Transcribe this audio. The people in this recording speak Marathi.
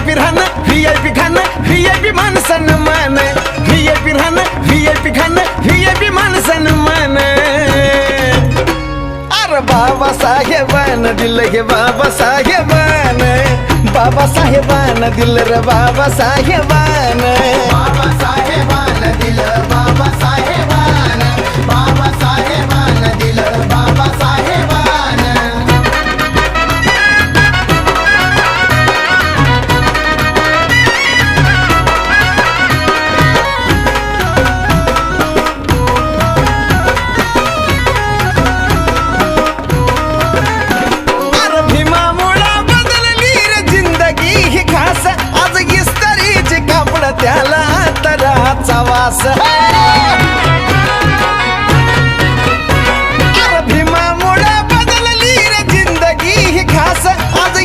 VIP राहणं VIP खाणं VIP मान सन्मान VIP राहणं VIP खाणं VIP मान सन्मान अरे बाबासाहेबानं दिलं गे बाबासाहेबानं बाबासाहेबानं दिलं रे बाबासाहेबानं बाबासाहेबानं दिलं बाबासाहेबानं